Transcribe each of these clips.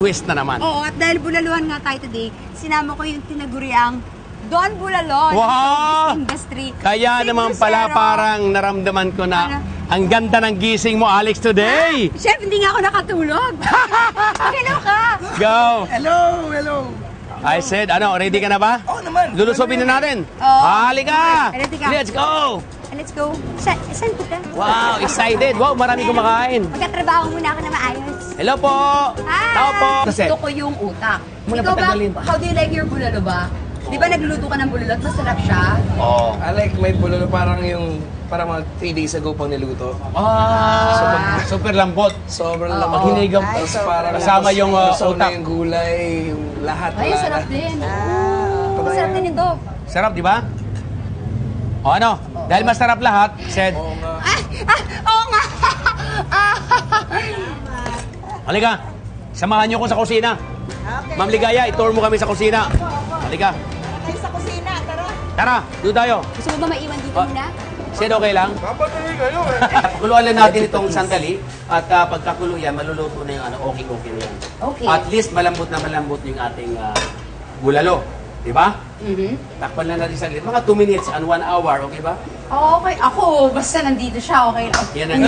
twist na naman. Oo, at dahil bulaluhan nga tayo today, sinama ko yung tinaguriang Don Bulalon Wow! showbiz industry. Kaya Si naman Lucero. pala parang naramdaman ko na Ano? ang ganda ng gising mo, Alex, today. Chef, hindi nga ako nakatulog. Hello ka! Go! Hello, hello. I said, ready ka na ba? Oo naman. Lulusubin na natin. Oo. Halika! Ready ka? Let's go! Let's go. Saan kita? Wow, excited. Wow, marami kumakain. Magkatrabaho muna ako na maayos. Hello po! Hi! Tao po! Gusto ko yung utak. Muna Ikaw ba, patagalin. how do you like your bulalo ba? Di ba nagluluto ka ng bulalo at masarap siya? Oh. I like my bulalo parang mga 3 days ago pang niluto. Super lambot. Sobrang Oo. lamang. Hinigam. Tapos parang Kasama yung lusaw utak. na yung gulay, yung lahat. Ay, wala sarap na. din. Masarap din ito. Sarap, di ba? O ano? Dahil masarap lahat, said, Oo nga. Oo nga. halika, samahan niyo ko sa kusina. Ma'am Ligaya, itour mo kami sa kusina. Halika. Tayo sa kusina, tara. Tara, doon tayo. Gusto mo ba maiwan dito Ah. muna? Said, okay lang? Kapatuloy kayo eh. Kuluan lang natin itong sandali at pagkakulo yan, maluluto na yung okay na yan. Okay. At least malambot na malambot yung ating bulalo. Di ba? Mhm. Takpan lang natin saglit. Mga 2 minutes and 1 hour, okay ba? Okay, ako, basta nandito siya, okay lang. Yan ang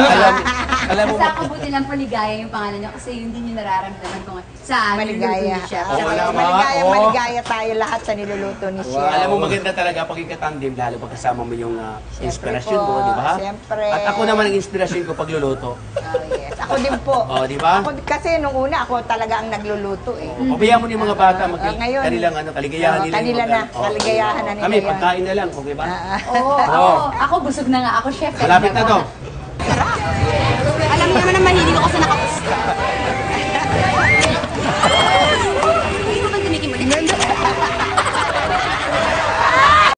alam mo. Basta ako buti lang paligaya yung pangalan niya kasi yun din yung nararamdaman ko sa Maligaya. niluluto ni Chef. Oo, Saka- wala. Maligaya, Oo. maligaya tayo lahat sa niluluto ni Chef. Alam mo, maganda talaga pag ikatandim, lalo pag kasama mo yung inspirasyon mo, po, di ba? siyempre. At ako naman ang inspirasyon ko pagluluto. Oh, yes. Ako din po. Oh, di ba? Ako, kasi nung una, ako talaga ang nagluluto eh. Pabayaan mo na yung mga bata, ngayon, kanilang kaligayahan nila. kanila yung na, Oo. kaligayahan na nila Kami, yun. pagkain na lang, okay ba? Oo, ako busog na nga ako, Chef. Malapit na to. Alam mo naman na mahilig ako sa nakapuso.